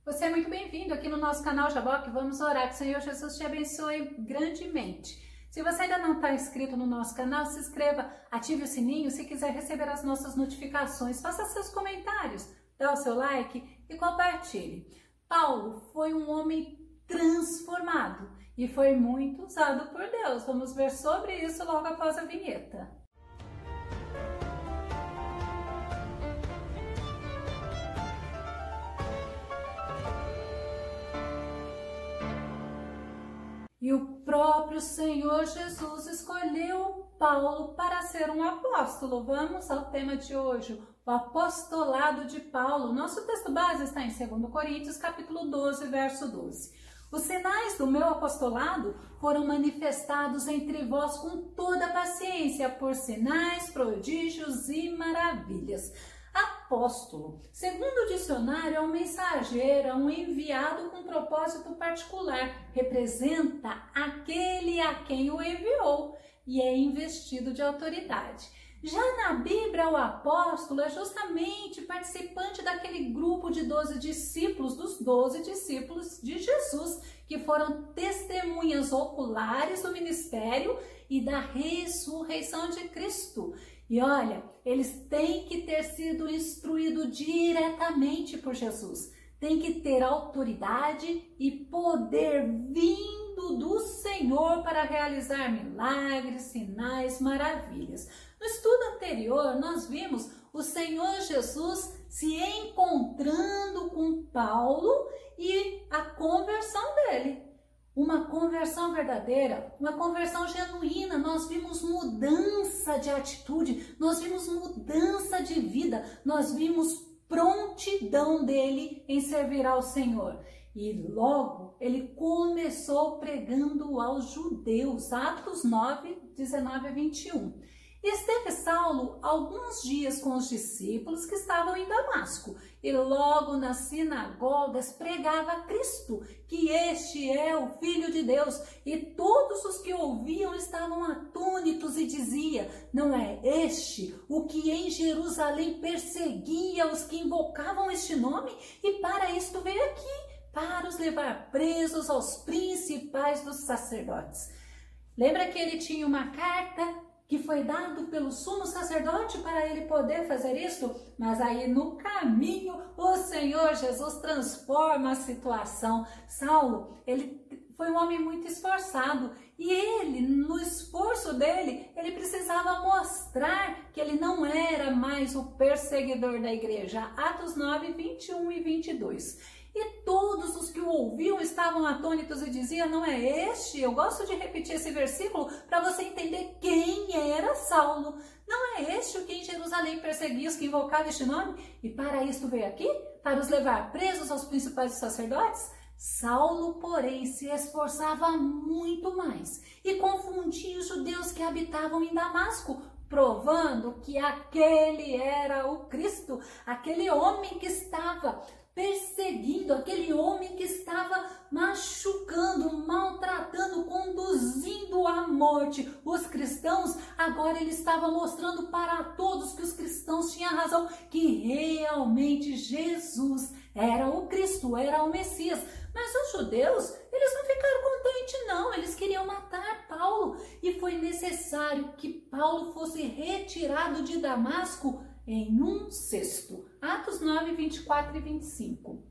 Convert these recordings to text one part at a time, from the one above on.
Você é muito bem-vindo aqui no nosso canal Jaboque. Vamos orar que o Senhor Jesus te abençoe grandemente. Se você ainda não está inscrito no nosso canal, se inscreva, ative o sininho se quiser receber as nossas notificações, faça seus comentários, dê o seu like e compartilhe. Paulo foi um homem transformado e foi muito usado por Deus. Vamos ver sobre isso logo após a vinheta. E o próprio Senhor Jesus escolheu Paulo para ser um apóstolo. Vamos ao tema de hoje, o apostolado de Paulo. Nosso texto base está em 2 Coríntios, capítulo 12, verso 12. Os sinais do meu apostolado foram manifestados entre vós com toda paciência, por sinais, prodígios e maravilhas. Apóstolo, segundo o dicionário, é um mensageiro, é um enviado com propósito particular, representa aquele a quem o enviou e é investido de autoridade. Já na Bíblia, o apóstolo é justamente participante daquele grupo de 12 discípulos, dos 12 discípulos de Jesus, que foram testemunhas oculares do ministério e da ressurreição de Cristo. E olha, eles têm que ter sido instruídos diretamente por Jesus. Tem que ter autoridade e poder vindo do Senhor para realizar milagres, sinais, maravilhas. No estudo anterior, nós vimos o Senhor Jesus se encontrando com Paulo e a conversão dele. Uma conversão verdadeira, uma conversão genuína. Nós vimos mudança de atitude, nós vimos mudança de vida, nós vimos prontidão dele em servir ao Senhor. E logo ele começou pregando aos judeus, Atos 9, 19 a 21. Esteve Saulo alguns dias com os discípulos que estavam em Damasco e logo nas sinagogas pregava a Cristo, que este é o Filho de Deus, e todos os que ouviam estavam atônitos e dizia: não é este o que em Jerusalém perseguia os que invocavam este nome? E para isto veio aqui, para os levar presos aos principais dos sacerdotes. Lembra que ele tinha uma carta que foi dado pelo sumo sacerdote para ele poder fazer isso? Mas aí no caminho o Senhor Jesus transforma a situação. Saulo, ele foi um homem muito esforçado e ele, no esforço dele, ele precisava mostrar que ele não era mais o perseguidor da igreja. Atos 9, 21 e 22. E todos os que o ouviam estavam atônitos e diziam: não é este? Eu gosto de repetir esse versículo para você entender quem era Saulo. Não é este o que em Jerusalém perseguia os que invocavam este nome? E para isto veio aqui? Para os levar presos aos principais sacerdotes? Saulo, porém, se esforçava muito mais e confundia os judeus que habitavam em Damasco, provando que aquele era o Cristo, aquele homem que estava perseguindo, aquele homem que estava machucando, maltratando, conduzindo à morte os cristãos. Agora ele estava mostrando para todos que os cristãos tinham razão, que realmente Jesus era o Cristo, era o Messias. Mas os judeus, eles não ficaram contentes não, eles queriam matar Paulo. E foi necessário que Paulo fosse retirado de Damasco em um cesto. Atos 9, 24 e 25.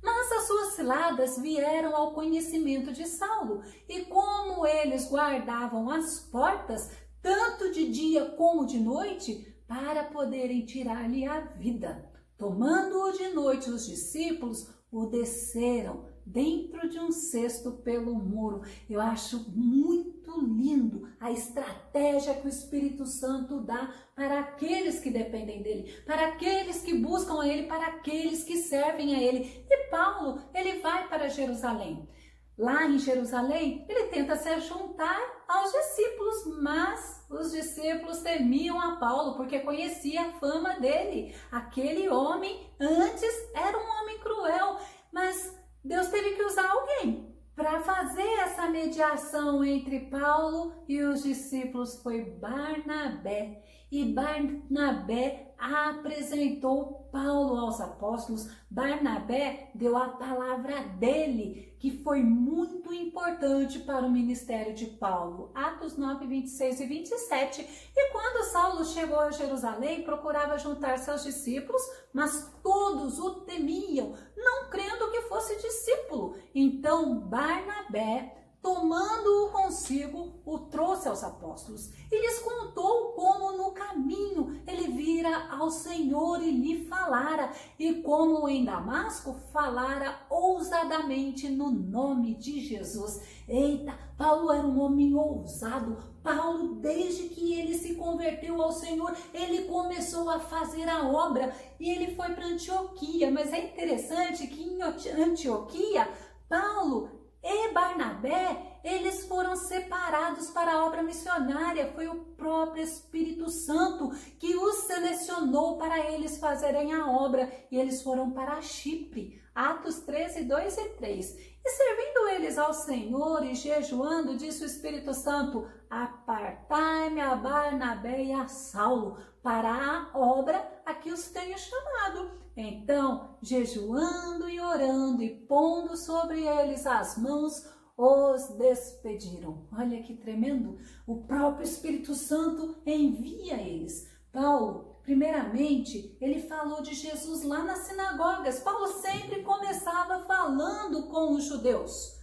Mas as suas ciladas vieram ao conhecimento de Saulo, e como eles guardavam as portas, tanto de dia como de noite, para poderem tirar-lhe a vida. Tomando-o de noite, os discípulos o desceram dentro de um cesto pelo muro. Eu acho muito lindo a estratégia que o Espírito Santo dá para aqueles que dependem dele, para aqueles que buscam a ele, para aqueles que servem a ele. E Paulo, ele vai para Jerusalém. Lá em Jerusalém, ele tenta se juntar aos discípulos, mas os discípulos temiam a Paulo, porque conhecia a fama dele. Aquele homem antes era um homem cruel, mas Deus teve que usar alguém para fazer essa mediação entre Paulo e os discípulos foi Barnabé. E Barnabé apresentou Paulo aos apóstolos. Barnabé deu a palavra dele, que foi muito importante para o ministério de Paulo. Atos 9, 26 e 27. E quando Saulo chegou a Jerusalém, procurava juntar seus discípulos, mas todos o temiam, não crendo que fosse discípulo. Então Barnabé, tomando-o consigo, o trouxe aos apóstolos e lhes contou como no caminho ele vira ao Senhor e lhe falara, e como em Damasco falara ousadamente no nome de Jesus. Eita, Paulo era um homem ousado. Paulo, desde que ele se converteu ao Senhor, ele começou a fazer a obra e ele foi para Antioquia. Mas é interessante que em Antioquia, Paulo e Barnabé, eles foram separados para a obra missionária. Foi o próprio Espírito Santo que os selecionou para eles fazerem a obra. E eles foram para Chipre. Atos 13, 2 e 3. E servindo eles ao Senhor e jejuando, disse o Espírito Santo: apartai-me a Barnabé e a Saulo para a obra a que os tenho chamado. Então, jejuando e orando e pondo sobre eles as mãos, os despediram. Olha que tremendo! O próprio Espírito Santo envia eles. Paulo, primeiramente, ele falou de Jesus lá nas sinagogas. Paulo sempre começava falando com os judeus.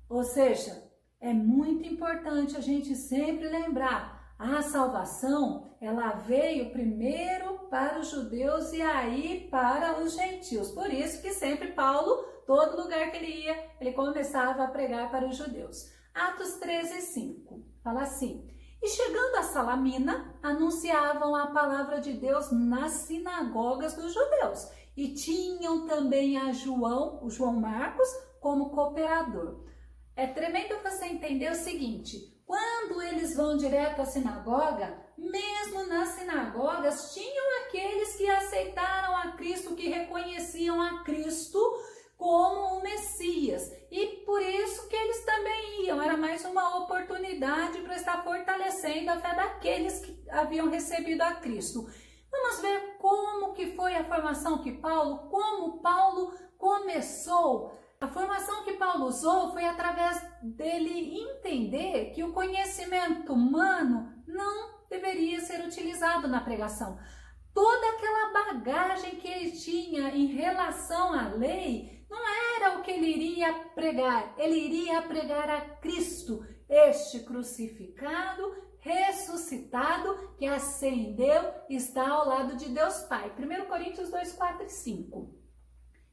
Ou seja, é muito importante a gente sempre lembrar: a salvação, ela veio primeiro para os judeus e aí para os gentios. Por isso que sempre Paulo, todo lugar que ele ia, ele começava a pregar para os judeus. Atos 13, 5, fala assim: e chegando a Salamina, anunciavam a palavra de Deus nas sinagogas dos judeus. E tinham também a João, o João Marcos, como cooperador. É tremendo você entender o seguinte: quando eles vão direto à sinagoga, mesmo nas sinagogas, tinham aqueles que aceitaram a Cristo, que reconheciam a Cristo como o Messias. E por isso que eles também iam. Era mais uma oportunidade para estar fortalecendo a fé daqueles que haviam recebido a Cristo. Vamos ver como que foi a formação como Paulo começou. A formação que Paulo usou foi através dele entender que o conhecimento humano não deveria ser utilizado na pregação. Toda aquela bagagem que ele tinha em relação à lei não era o que ele iria pregar. Ele iria pregar a Cristo, este crucificado, ressuscitado, que ascendeu e está ao lado de Deus Pai. 1 Coríntios 2, 4 e 5.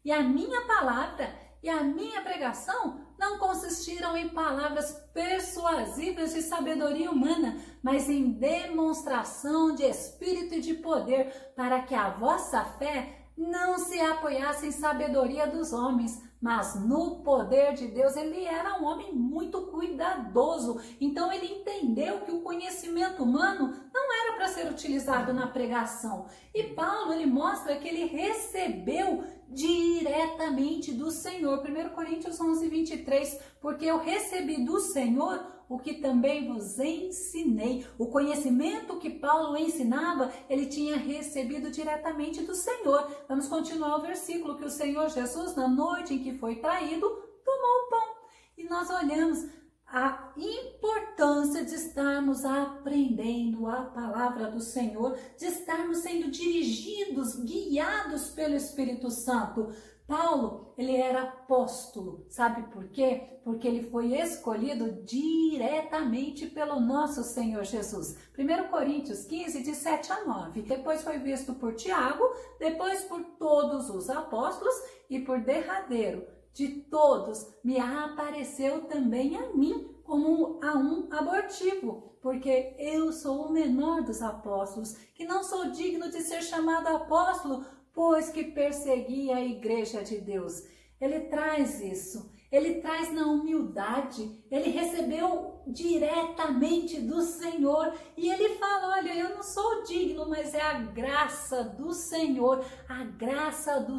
E a minha palavra e a minha pregação não consistiram em palavras persuasivas de sabedoria humana, mas em demonstração de espírito e de poder, para que a vossa fé não se apoiasse em sabedoria dos homens, mas no poder de Deus. Ele era um homem muito cuidadoso, então ele entendeu que o conhecimento humano não era para ser utilizado na pregação. E Paulo, ele mostra que ele recebeu diretamente do Senhor. 1 Coríntios 11, 23, porque eu recebi do Senhor o que também vos ensinei. O conhecimento que Paulo ensinava, ele tinha recebido diretamente do Senhor. Vamos continuar o versículo: que o Senhor Jesus, na noite em que foi traído, tomou o pão. E nós olhamos a importância de estarmos aprendendo a palavra do Senhor, de estarmos sendo dirigidos, guiados pelo Espírito Santo. Paulo, ele era apóstolo, sabe por quê? Porque ele foi escolhido diretamente pelo nosso Senhor Jesus. 1 Coríntios 15, de 7 a 9. Depois foi visto por Tiago, depois por todos os apóstolos e por derradeiro de todos me apareceu também a mim como a um abortivo, porque eu sou o menor dos apóstolos, que não sou digno de ser chamado apóstolo, pois que persegui a igreja de Deus. Ele traz isso. ele traz na humildade, ele recebeu diretamente do Senhor e ele fala, olha, eu não sou digno, mas é a graça do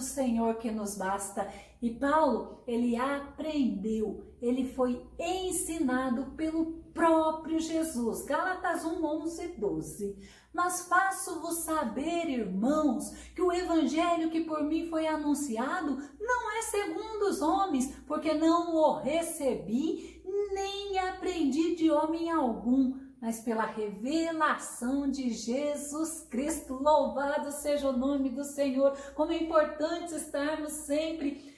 Senhor que nos basta. E Paulo, ele aprendeu, ele foi ensinado pelo próprio Jesus. Gálatas 1, 11 e 12. Mas faço-vos saber, irmãos, que o evangelho que por mim foi anunciado não é segundo os homens, porque não o recebi, nem aprendi de homem algum, mas pela revelação de Jesus Cristo. Louvado seja o nome do Senhor. Como é importante estarmos sempre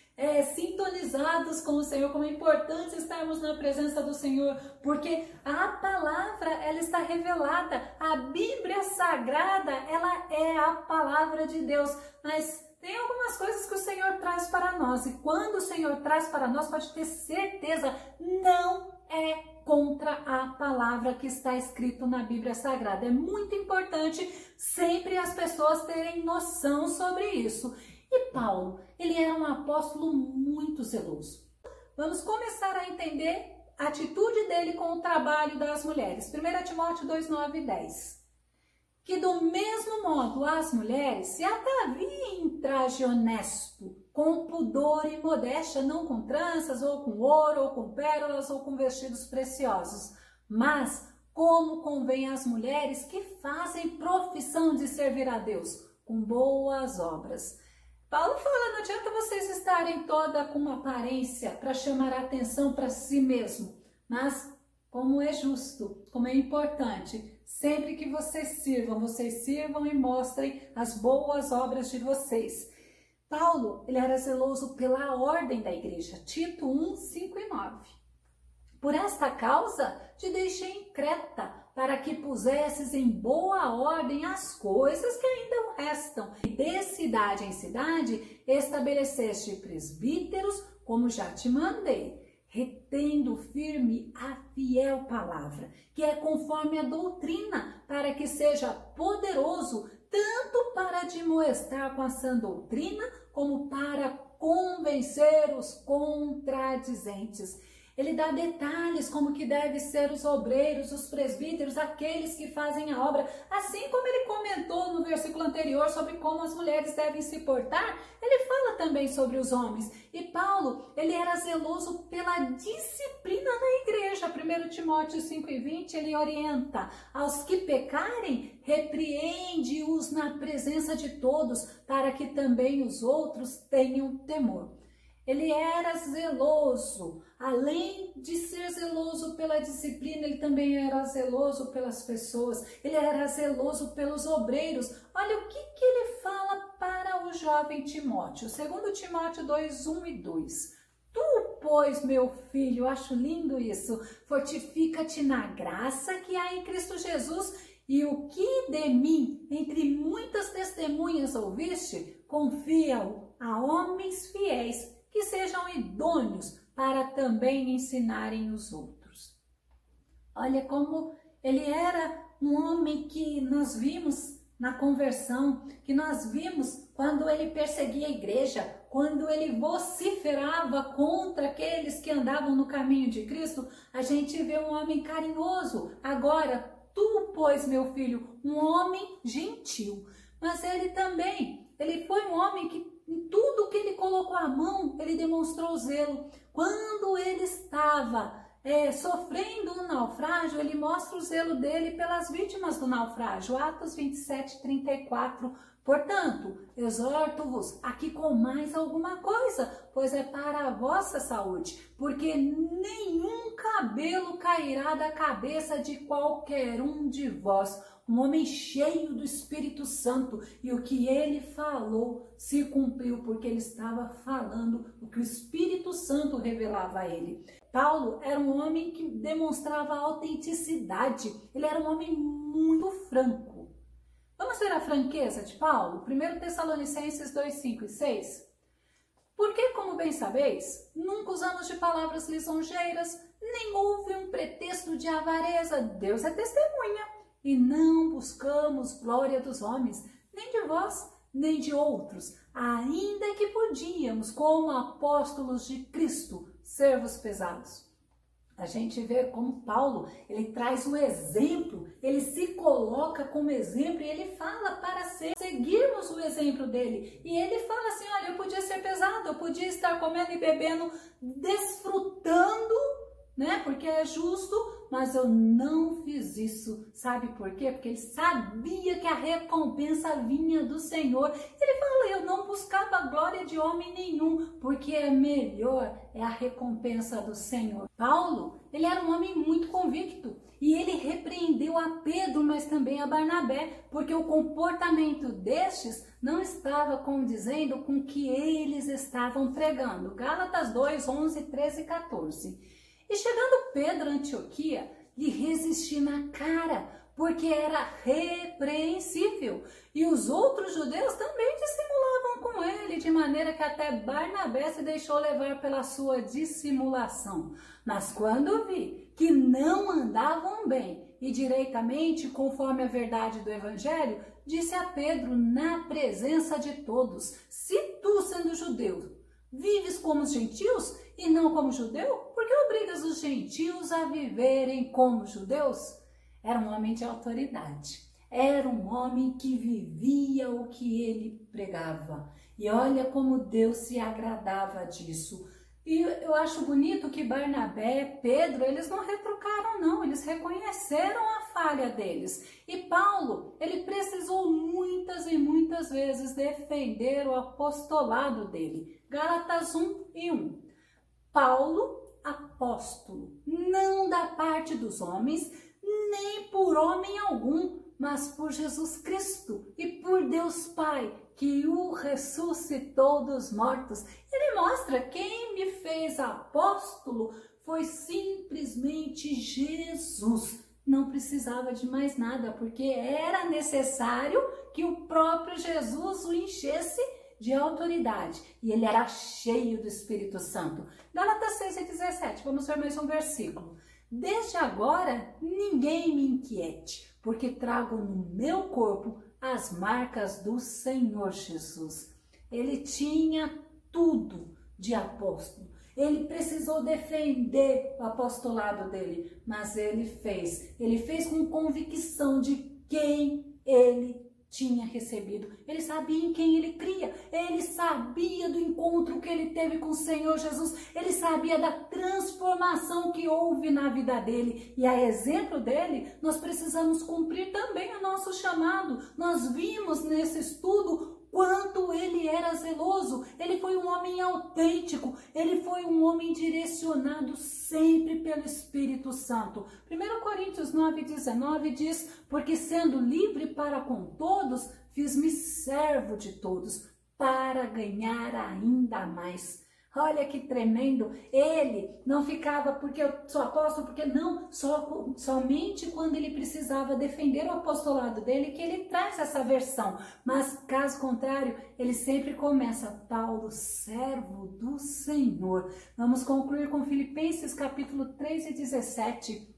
sintonizados com o Senhor, como é importante estarmos na presença do Senhor, porque a palavra, ela está revelada, a Bíblia Sagrada, ela é a palavra de Deus, mas tem algumas coisas que o Senhor traz para nós, e quando o Senhor traz para nós, pode ter certeza, não é contra a palavra que está escrito na Bíblia Sagrada. É muito importante sempre as pessoas terem noção sobre isso. E Paulo, ele era um apóstolo muito zeloso. Vamos começar a entender a atitude dele com o trabalho das mulheres. 1 Timóteo 2, 9 e 10. Que do mesmo modo as mulheres se ataviem em traje honesto, com pudor e modéstia, não com tranças, ou com ouro, ou com pérolas, ou com vestidos preciosos, mas como convém às mulheres que fazem profissão de servir a Deus, com boas obras. Paulo fala, não adianta vocês estarem toda com uma aparência para chamar a atenção para si mesmo, mas como é justo, como é importante, sempre que vocês sirvam e mostrem as boas obras de vocês. Paulo, ele era zeloso pela ordem da igreja, Tito 1, 5 e 9. Por esta causa te deixei em Creta, para que pusesses em boa ordem as coisas que ainda restam. E de cidade em cidade estabeleceste presbíteros, como já te mandei, retendo firme a fiel palavra, que é conforme a doutrina, para que seja poderoso tanto para admoestar com a sã doutrina, como para convencer os contradizentes. Ele dá detalhes como que devem ser os obreiros, os presbíteros, aqueles que fazem a obra. Assim como ele comentou no versículo anterior sobre como as mulheres devem se portar, ele fala também sobre os homens. E Paulo, ele era zeloso pela disciplina na igreja. 1 Timóteo 5 e 20, ele orienta: aos que pecarem, repreende-os na presença de todos, para que também os outros tenham temor. Ele era zeloso, além de ser zeloso pela disciplina, ele também era zeloso pelas pessoas, ele era zeloso pelos obreiros. Olha o que ele fala para o jovem Timóteo, 2 Timóteo 2, 1 e 2. Tu, pois, meu filho, acho lindo isso, fortifica-te na graça que há em Cristo Jesus, e o que de mim, entre muitas testemunhas ouviste, confia-o a homens fiéis, que sejam idôneos para também ensinarem os outros. Olha como ele era um homem que nós vimos na conversão, que nós vimos quando ele perseguia a igreja, quando ele vociferava contra aqueles que andavam no caminho de Cristo. A gente vê um homem carinhoso. Agora, tu, pois, meu filho, um homem gentil. Mas ele também, ele foi um homem que em tudo que ele colocou a mão, ele demonstrou zelo. Quando ele estava sofrendo um naufrágio, ele mostra o zelo dele pelas vítimas do naufrágio. Atos 27, 34. Portanto, exorto-vos aqui com mais alguma coisa, pois é para a vossa saúde, porque nenhum cabelo cairá da cabeça de qualquer um de vós. Um homem cheio do Espírito Santo, e o que ele falou se cumpriu, porque ele estava falando o que o Espírito Santo revelava a ele. Paulo era um homem que demonstrava autenticidade, ele era um homem muito franco. Vamos ver a franqueza de Paulo? 1 Tessalonicenses 2, 5 e 6. Porque, como bem sabeis, nunca usamos de palavras lisonjeiras, nem houve um pretexto de avareza. Deus é testemunha. E não buscamos glória dos homens, nem de vós, nem de outros, ainda que podíamos, como apóstolos de Cristo, servos pesados. A gente vê como Paulo, ele traz o exemplo, ele se coloca como exemplo e ele fala para seguirmos o exemplo dele. E ele fala assim, olha, eu podia ser pesado, eu podia estar comendo e bebendo, desfrutando, né? Porque é justo, mas eu não fiz isso. Sabe por quê? Porque ele sabia que a recompensa vinha do Senhor. Ele fala, eu não buscava a glória de homem nenhum, porque é melhor, é a recompensa do Senhor. Paulo, ele era um homem muito convicto e ele repreendeu a Pedro, mas também a Barnabé, porque o comportamento destes não estava condizendo com o que eles estavam pregando. Gálatas 2, 11, 13 e 14. E chegando Pedro a Antioquia, lhe resisti na cara, porque era repreensível. E os outros judeus também dissimulavam com ele, de maneira que até Barnabé se deixou levar pela sua dissimulação. Mas quando vi que não andavam bem e direitamente, conforme a verdade do Evangelho, disse a Pedro na presença de todos, se tu, sendo judeu, vives como os gentios e não como judeu? Por que obrigas os gentios a viverem como judeus? Era um homem de autoridade. Era um homem que vivia o que ele pregava. E olha como Deus se agradava disso. E eu acho bonito que Barnabé, Pedro, eles não retrucaram não, eles reconheceram a falha deles. E Paulo, ele precisou muitas e muitas vezes defender o apostolado dele. Gálatas 1 e 1. Paulo, apóstolo, não da parte dos homens, nem por homem algum, mas por Jesus Cristo e por Deus Pai, que o ressuscitou dos mortos. Ele mostra quem me fez apóstolo foi simplesmente Jesus. Não precisava de mais nada, porque era necessário que o próprio Jesus o enchesse de autoridade. E ele era cheio do Espírito Santo. Gálatas 6 e 17, vamos ver mais um versículo. Desde agora, ninguém me inquiete, porque trago no meu corpo as marcas do Senhor Jesus. Ele tinha tudo de apóstolo. Ele precisou defender o apostolado dele, mas ele fez com convicção de quem ele tinha recebido. Ele sabia em quem ele cria, ele sabia do encontro que ele teve com o Senhor Jesus, ele sabia da transformação que houve na vida dele, e a exemplo dele, nós precisamos cumprir também o nosso chamado. Nós vimos nesse estudo quanto ele era zeloso, ele foi um homem autêntico, ele foi um homem direcionado sempre pelo Espírito Santo. 1 Coríntios 9:19 diz, porque sendo livre para com todos, fiz-me servo de todos, para ganhar ainda mais. Olha que tremendo, ele não ficava porque eu sou apóstolo, porque não, somente quando ele precisava defender o apostolado dele que ele traz essa versão, mas caso contrário, ele sempre começa, Paulo, servo do Senhor. Vamos concluir com Filipenses capítulo 3 e 17,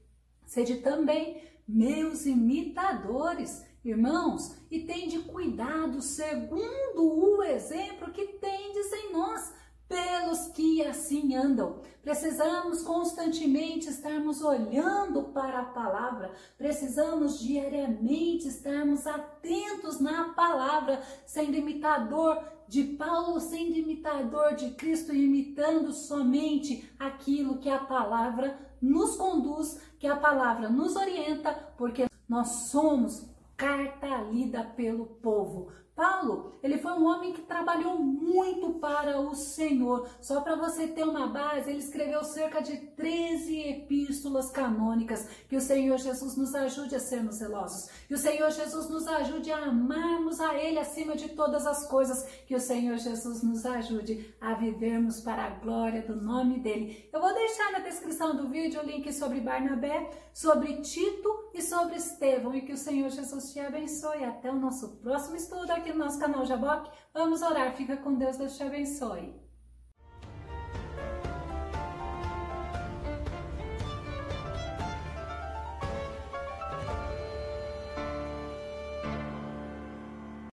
sede também meus imitadores, irmãos, e tende cuidado segundo o exemplo que tendes em nós, pelos que assim andam. Precisamos constantemente estarmos olhando para a palavra, precisamos diariamente estarmos atentos na palavra, sendo imitador de Paulo, sendo imitador de Cristo, imitando somente aquilo que a palavra nos conduz, que a palavra nos orienta, porque nós somos carta lida pelo povo. Paulo, ele foi um homem que trabalhou muito para o Senhor. Só para você ter uma base, ele escreveu cerca de 13 epístolas canônicas. Que o Senhor Jesus nos ajude a sermos zelosos. Que o Senhor Jesus nos ajude a amarmos a Ele acima de todas as coisas. Que o Senhor Jesus nos ajude a vivermos para a glória do nome dEle. Eu vou deixar na descrição do vídeo o link sobre Barnabé, sobre Tito e sobre Estevão. E que o Senhor Jesus te abençoe. Até o nosso próximo estudo aqui no nosso canal Jaboque. Vamos orar. Fica com Deus. Deus te abençoe.